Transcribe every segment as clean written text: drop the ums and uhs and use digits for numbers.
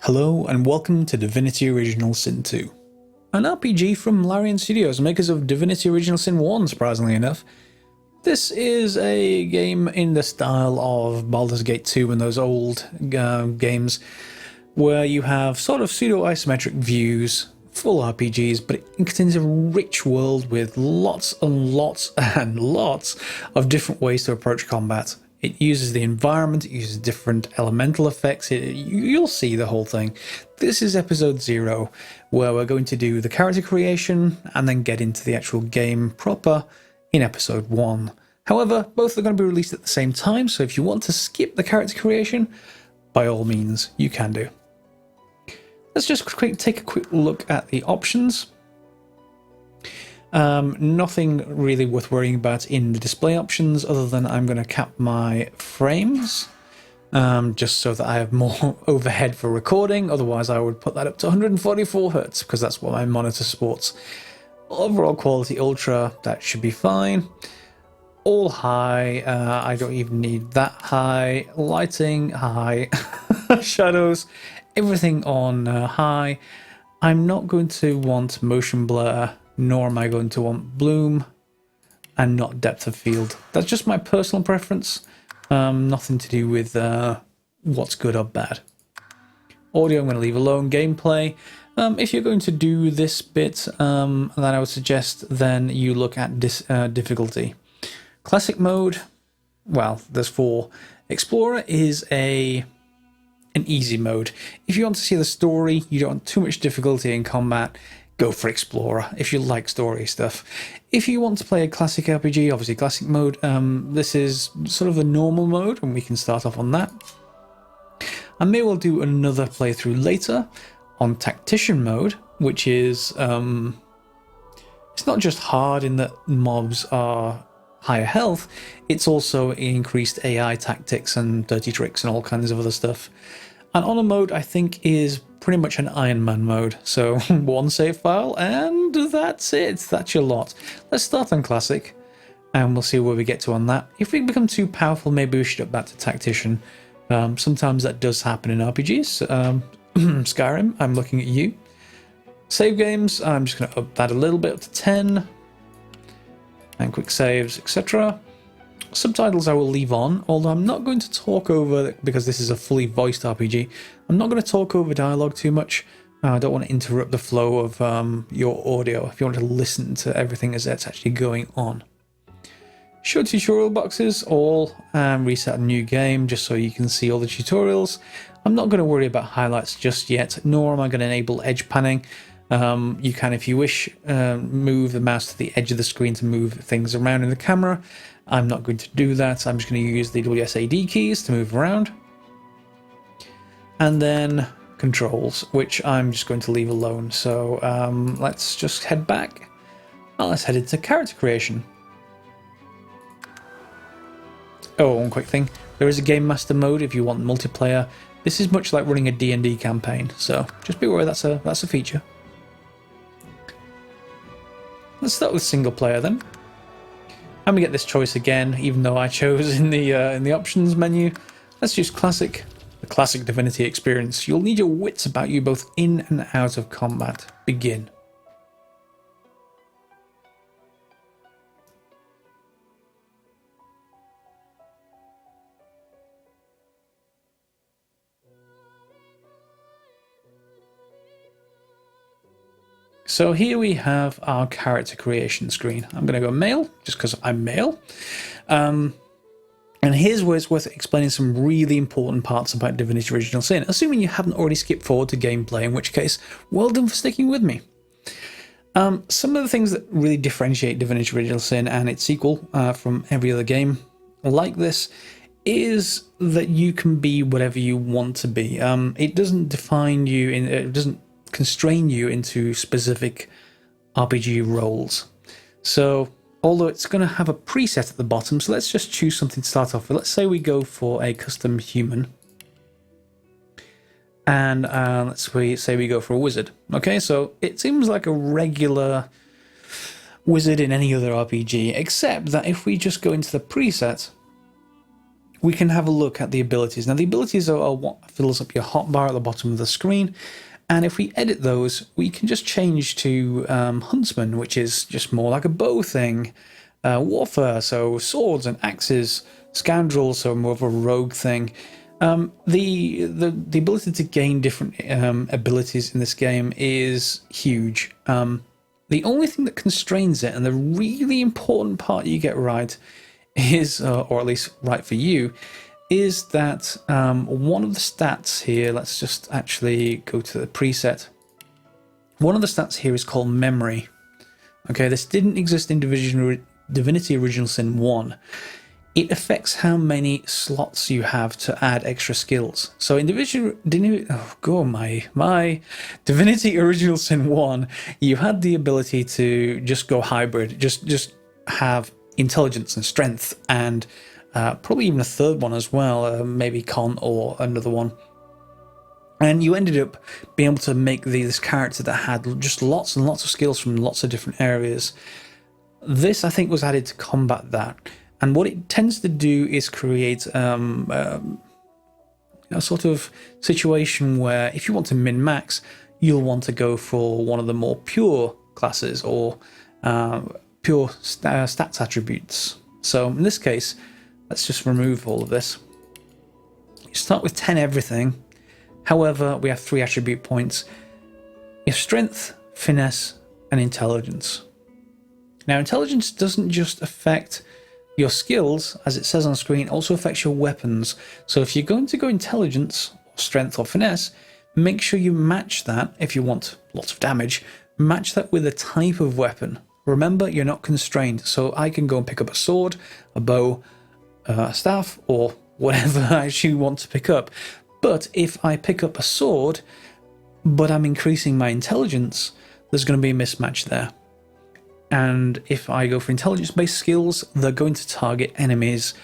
Hello and welcome to Divinity Original Sin 2, an RPG from Larian Studios, makers of Divinity Original Sin 1, surprisingly enough. This is a game in the style of Baldur's Gate 2 and those old games where you have sort of pseudo-isometric views, full RPGs, but it contains a rich world with lots and lots and lots of different ways to approach combat. It uses the environment, it uses different elemental effects, you'll see the whole thing. This is episode 0, where we're going to do the character creation and then get into the actual game proper in episode 1. However, both are going to be released at the same time, so if you want to skip the character creation, by all means, you can do. Let's just take a quick look at the options. Nothing really worth worrying about in the display options other than I'm going to cap my frames just so that I have more overhead for recording. Otherwise I would put that up to 144 Hz because that's what my monitor supports. Overall quality ultra, that should be fine. All high, I don't even need that high. Lighting high. Shadows, everything on high. I'm not going to want motion blur, nor am I going to want bloom, and not depth of field. That's just my personal preference, nothing to do with what's good or bad. Audio I'm going to leave alone. Gameplay, if you're going to do this bit, then I would suggest then you look at difficulty. Classic mode, well, there's 4. Explorer is an easy mode. If you want to see the story, you don't want too much difficulty in combat, go for Explorer if you like story stuff. If you want to play a classic RPG, obviously classic mode, this is sort of a normal mode and we can start off on that. I may well do another playthrough later on tactician mode, which is it's not just hard in that mobs are higher health, it's also increased AI tactics and dirty tricks and all kinds of other stuff. And honor mode, I think, is pretty much an Iron Man mode. So 1 save file, and that's it. That's your lot. Let's start on Classic, and we'll see where we get to on that. If we become too powerful, maybe we should up that to Tactician. Sometimes that does happen in RPGs. Skyrim, I'm looking at you. Save games, I'm just going to up that a little bit, up to 10. And quick saves, etc. Subtitles I will leave on, although I'm not going to talk over, because this is a fully voiced RPG, I'm not going to talk over dialogue too much. I don't want to interrupt the flow of your audio if you want to listen to everything as it's actually going on. Show tutorial boxes, all, and reset a new game just so you can see all the tutorials. I'm not going to worry about highlights just yet, nor am I going to enable edge panning. You can, if you wish, move the mouse to the edge of the screen to move things around in the camera. I'm not going to do that. I'm just going to use the WSAD keys to move around. And then controls, which I'm just going to leave alone. So let's just head back. Well, let's head into character creation. Oh, one quick thing. There is a Game Master mode if you want multiplayer. This is much like running a D&D campaign, so just be aware that's a feature. Let's start with single player then. And we get this choice again, even though I chose in the options menu. Let's use classic, the classic Divinity experience. You'll need your wits about you both in and out of combat. Begin. So here we have our character creation screen. I'm going to go male, just because I'm male. And here's where it's worth explaining some really important parts about Divinity Original Sin, assuming you haven't already skipped forward to gameplay, in which case, well done for sticking with me. Some of the things that really differentiate Divinity Original Sin and its sequel from every other game like this is that you can be whatever you want to be. It doesn't define you, it doesn't constrain you into specific RPG roles. So although it's going to have a preset at the bottom, so let's just choose something to start off with. Let's say we go for a custom human, and let's say we go for a wizard. Okay, so it seems like a regular wizard in any other RPG, except that if we just go into the preset we can have a look at the abilities. Now, the abilities are what fills up your hotbar at the bottom of the screen. And if we edit those, we can just change to Huntsman, which is just more like a bow thing. Warfare, so swords and axes. Scoundrel, so more of a rogue thing. The ability to gain different abilities in this game is huge. The only thing that constrains it, and the really important part you get right, is, or at least right for you, is that one of the stats here, let's just actually go to the preset. One of the stats here is called memory. Okay, this didn't exist in Divinity Original Sin 1. It affects how many slots you have to add extra skills. So in Divinity Original Sin 1, you had the ability to just go hybrid, just have intelligence and strength, and probably even a third one as well, maybe con or another one. And you ended up being able to make this character that had just lots and lots of skills from lots of different areas. This, I think, was added to combat that. And what it tends to do is create a sort of situation where if you want to min-max, you'll want to go for one of the more pure classes or pure stats attributes. So in this case, let's just remove all of this. You start with 10 everything. However, we have 3 attribute points. You have strength, finesse, and intelligence. Now, intelligence doesn't just affect your skills, as it says on screen, also affects your weapons. So if you're going to go intelligence, or strength, or finesse, make sure you match that, if you want lots of damage, match that with a type of weapon. Remember, you're not constrained, so I can go and pick up a sword, a bow, a staff, or whatever I actually want to pick up. But if I pick up a sword, but I'm increasing my intelligence, there's going to be a mismatch there. And if I go for intelligence-based skills, they're going to target enemies'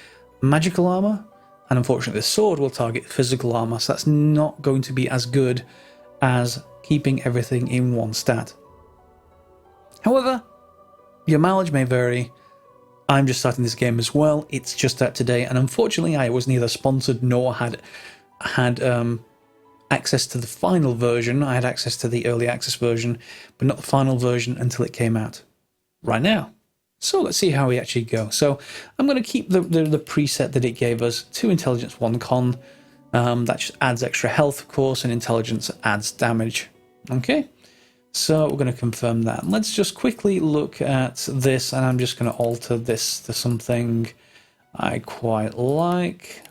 magical armor, and unfortunately the sword will target physical armor, so that's not going to be as good as keeping everything in one stat. However, your mileage may vary. I'm just starting this game as well. It's just out today, and unfortunately I was neither sponsored nor had access to the final version. I had access to the early access version, but not the final version until it came out right now. So let's see how we actually go. So I'm going to keep the preset that it gave us, 2 intelligence, 1 con. That just adds extra health, of course, and intelligence adds damage. Okay, so we're going to confirm that. Let's just quickly look at this, and I'm just going to alter this to something I quite like.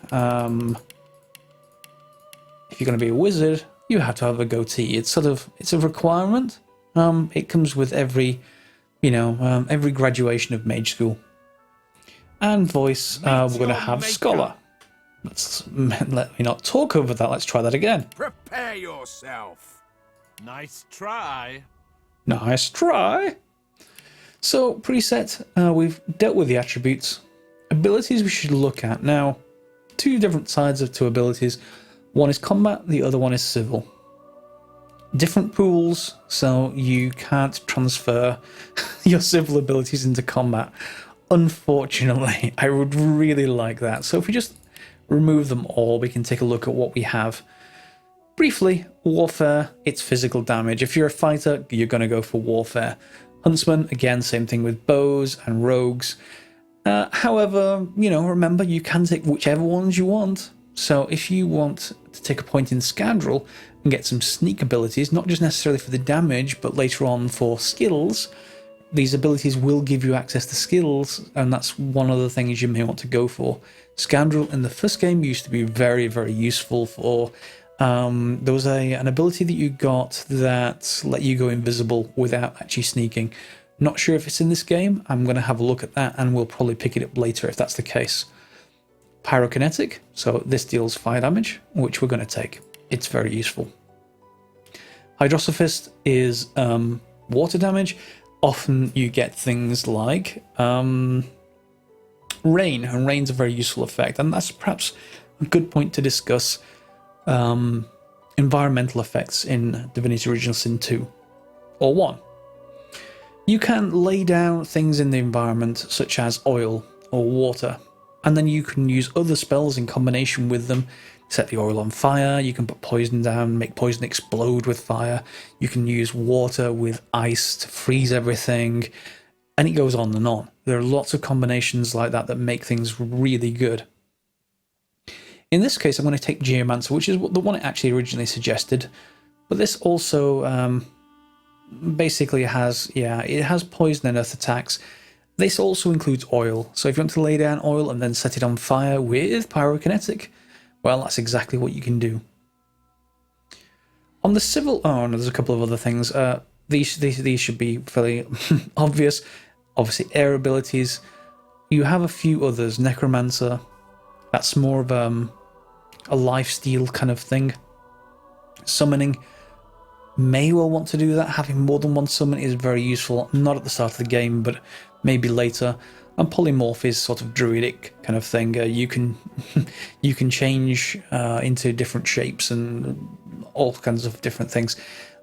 If you're going to be a wizard, you have to have a goatee. It's a requirement. It comes with every graduation of mage school. And voice, we're going to have scholar. Let me not talk over that. Let's try that again. Prepare yourself. Nice try. Nice try. So preset, we've dealt with the attributes. Abilities we should look at. Now, 2 different sides of 2 abilities. One is combat, the other one is civil. Different pools, so you can't transfer your civil abilities into combat. Unfortunately, I would really like that. So if we just remove them all, we can take a look at what we have. Briefly, warfare, it's physical damage. If you're a fighter, you're going to go for warfare. Huntsman, again, same thing with bows and rogues. However, remember, you can take whichever ones you want. So if you want to take a point in Scoundrel and get some sneak abilities, not just necessarily for the damage, but later on for skills, these abilities will give you access to skills, and that's one of the things you may want to go for. Scoundrel in the first game used to be very, very useful for... there was an ability that you got that let you go invisible without actually sneaking. Not sure if it's in this game. I'm going to have a look at that, and we'll probably pick it up later if that's the case. Pyrokinetic, so this deals fire damage, which we're going to take. It's very useful. Hydrosophist is water damage. Often you get things like rain, and rain's a very useful effect, and that's perhaps a good point to discuss environmental effects in Divinity Original Sin 2, or 1. You can lay down things in the environment, such as oil or water. And then you can use other spells in combination with them. Set the oil on fire, you can put poison down, make poison explode with fire. You can use water with ice to freeze everything. And it goes on and on. There are lots of combinations like that that make things really good. In this case, I'm going to take Geomancer, which is the one it actually originally suggested. But this also basically has, it has poison and earth attacks. This also includes oil. So if you want to lay down oil and then set it on fire with pyrokinetic, well, that's exactly what you can do. On the civil... Oh, no, there's a couple of other things. These should be fairly obvious. Obviously, air abilities. You have a few others. Necromancer. That's more of a lifesteal kind of thing. Summoning. May well want to do that. Having more than one summon is very useful. Not at the start of the game, but maybe later. And polymorph is sort of druidic kind of thing. You can you can change into different shapes and all kinds of different things.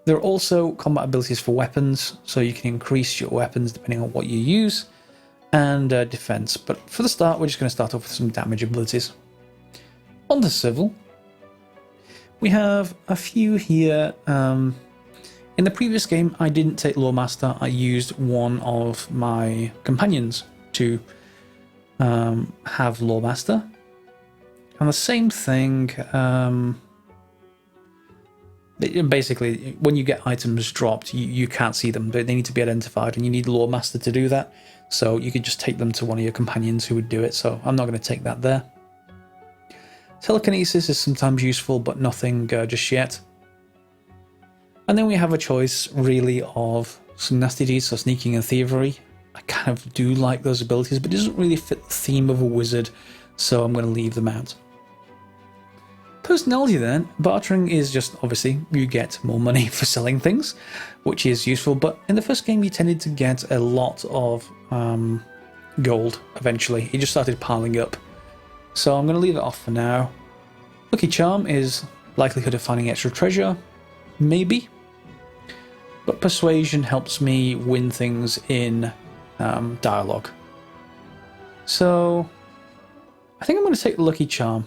There are also combat abilities for weapons, so you can increase your weapons depending on what you use, and defense. But for the start, we're just going to start off with some damage abilities. On the civil, we have a few here. In the previous game, I didn't take Lawmaster. I used one of my companions to have Lawmaster. And the same thing, basically, when you get items dropped, you can't see them. They need to be identified, and you need Lawmaster to do that. So you could just take them to one of your companions who would do it, so I'm not going to take that there. Telekinesis is sometimes useful, but nothing just yet. And then we have a choice, really, of some nasty deeds, so sneaking and thievery. I kind of do like those abilities, but it doesn't really fit the theme of a wizard, so I'm going to leave them out. Personality then, bartering is just, obviously, you get more money for selling things, which is useful, but in the first game you tended to get a lot of gold, eventually. It just started piling up. So I'm going to leave it off for now. Lucky Charm is likelihood of finding extra treasure, maybe. But Persuasion helps me win things in dialogue. So I think I'm going to take Lucky Charm.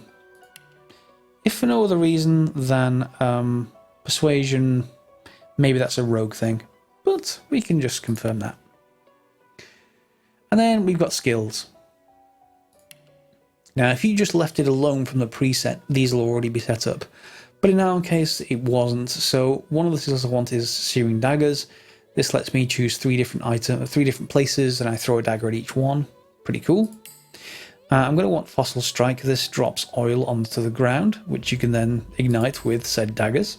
If for no other reason than Persuasion, maybe that's a rogue thing. But we can just confirm that. And then we've got skills. Now, if you just left it alone from the preset, these will already be set up. But in our case, it wasn't. So one of the skills I want is Searing Daggers. This lets me choose three different places, and I throw a dagger at each one. Pretty cool. I'm going to want Fossil Strike. This drops oil onto the ground, which you can then ignite with said daggers.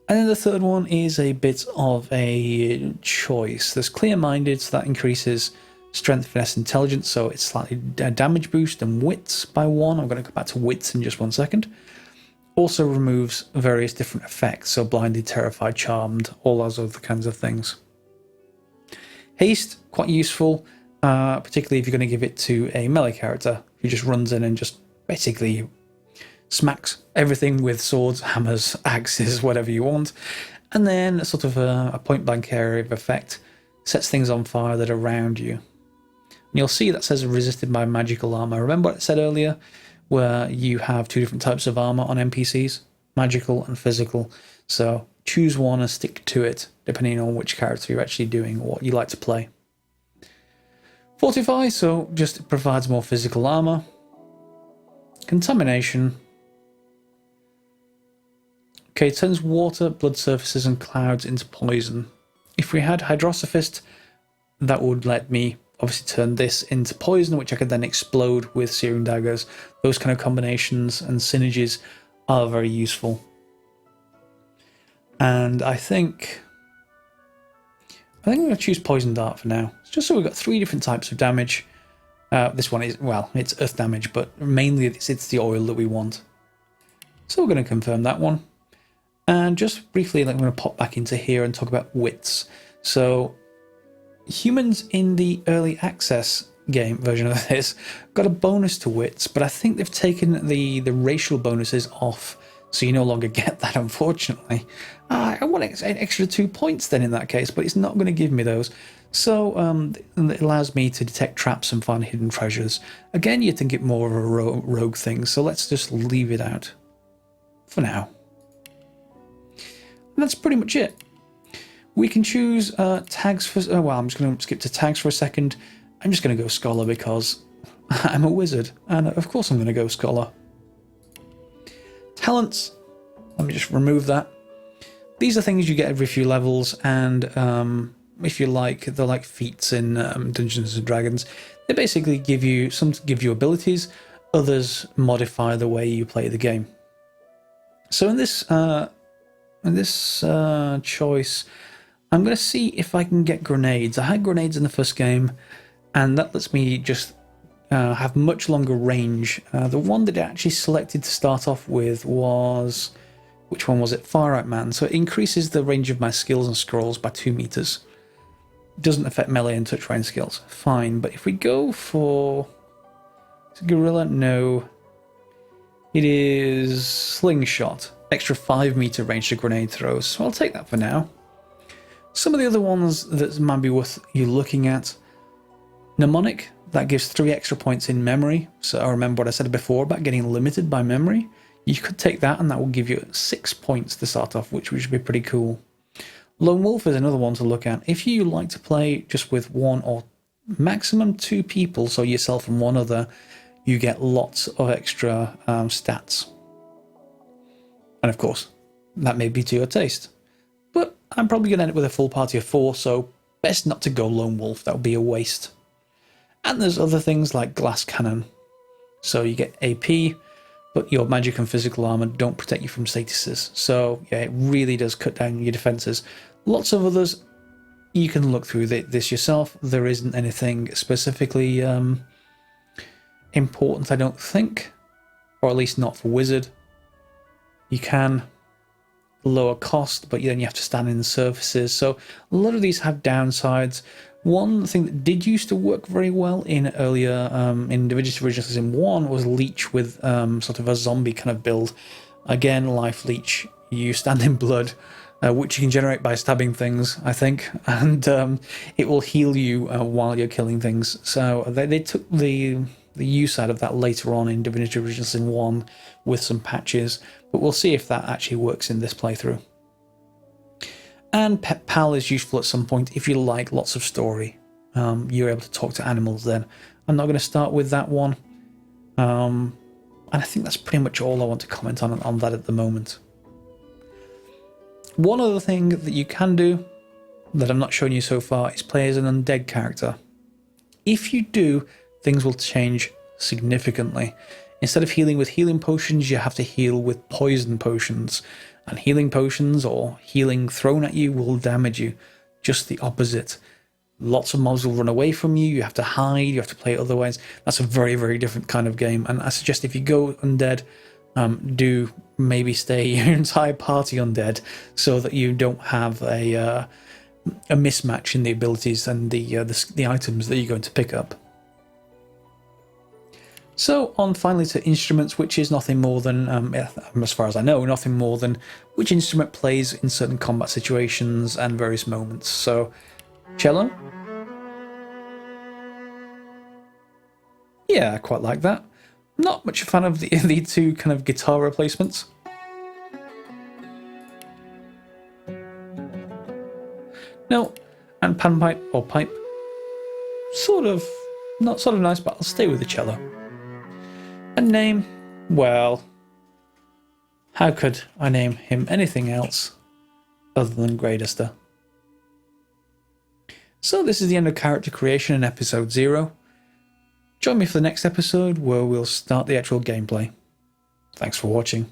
And then the third one is a bit of a choice. There's Clear-Minded, so that increases Strength, Finesse, Intelligence, so it's slightly a damage boost, and Wits by 1. I'm going to go back to Wits in just 1 second. Also removes various different effects, so Blinded, Terrified, Charmed, all those other kinds of things. Haste, quite useful, particularly if you're going to give it to a melee character who just runs in and just basically smacks everything with swords, hammers, axes, whatever you want. And then sort of a point-blank area of effect sets things on fire that are around you. And you'll see that says resisted by magical armor. Remember what I said earlier, where you have two different types of armor on NPCs, magical and physical. So choose one and stick to it, depending on which character you're actually doing or what you like to play. Fortify, so just provides more physical armor. Contamination. Okay, it turns water, blood surfaces, and clouds into poison. If we had Hydrosophist, that would let me obviously turn this into poison, which I could then explode with Searing Daggers. Those kind of combinations and synergies are very useful. And I think I'm going to choose Poison Dart for now, just so we've got 3 different types of damage. This one is, well, it's earth damage, but mainly it's the oil that we want. So we're going to confirm that one. And just briefly, I'm going to pop back into here and talk about wits. So humans in the early access game version of this got a bonus to wits, but I think they've taken the racial bonuses off, so you no longer get that, unfortunately. I want an extra 2 points then in that case, but it's not going to give me those. So it allows me to detect traps and find hidden treasures. Again, you'd think it more of a rogue thing, so let's just leave it out for now. And that's pretty much it. We can choose tags for... well, I'm just going to skip to tags for a second. I'm just going to go Scholar because I'm a wizard. And of course I'm going to go Scholar. Talents. Let me just remove that. These are things you get every few levels, and if you like, they're like feats in Dungeons and Dragons. They basically give you abilities, others modify the way you play the game. So in this choice, I'm going to see if I can get grenades. I had grenades in the first game, and that lets me just have much longer range. The one that I actually selected to start off with was... which one was it? Far Out Man. So it increases the range of my skills and scrolls by 2 meters. Doesn't affect melee and touch range skills. Fine, but if we go for... Gorilla? No. It is Slingshot. Extra 5 meter range to grenade throws. So I'll take that for now. Some of the other ones that might be worth you looking at. Mnemonic. That gives 3 extra points in memory. So I remember what I said before about getting limited by memory. You could take that and that will give you 6 points to start off, which would be pretty cool. Lone Wolf is another one to look at. If you like to play just with 1 or maximum 2 people, so yourself and one other, you get lots of extra stats. And of course, that may be to your taste. But I'm probably going to end up with a full party of 4, so best not to go Lone Wolf. That would be a waste. And there's other things like Glass Cannon. So you get AP, but your magic and physical armor don't protect you from statuses. So yeah, it really does cut down your defenses. Lots of others, you can look through this yourself. There isn't anything specifically important, I don't think. Or at least not for Wizard. You can lower cost, but then you have to stand in the surfaces. So a lot of these have downsides. One thing that did used to work very well in earlier, in Divinity Original Sin 1 was Leech with sort of a zombie kind of build. Again, Life Leech, you stand in blood, which you can generate by stabbing things, I think, and it will heal you while you're killing things. So they took the use out of that later on in Divinity Original Sin 1 with some patches, but we'll see if that actually works in this playthrough. And Pet Pal is useful at some point if you like lots of story. You're able to talk to animals then. I'm not going to start with that one. And I think that's pretty much all I want to comment on that at the moment. One other thing that you can do that I'm not showing you so far is play as an undead character. If you do, things will change significantly. Instead of healing with healing potions, you have to heal with poison potions. And healing potions or healing thrown at you will damage you. Just the opposite. Lots of mobs will run away from you. You have to hide. You have to play it otherwise. That's a very, very different kind of game. And I suggest if you go undead, do maybe stay your entire party undead so that you don't have a mismatch in the abilities and the items that you're going to pick up. So on finally to instruments, which is nothing more than, as far as I know, nothing more than which instrument plays in certain combat situations and various moments. So, cello. Yeah, I quite like that. Not much a fan of the 2 kind of guitar replacements. No, and panpipe or pipe. Sort of nice, but I'll stay with the cello. And name, well, how could I name him anything else other than Grayduster? So this is the end of character creation in episode 0. Join me for the next episode where we'll start the actual gameplay. Thanks for watching.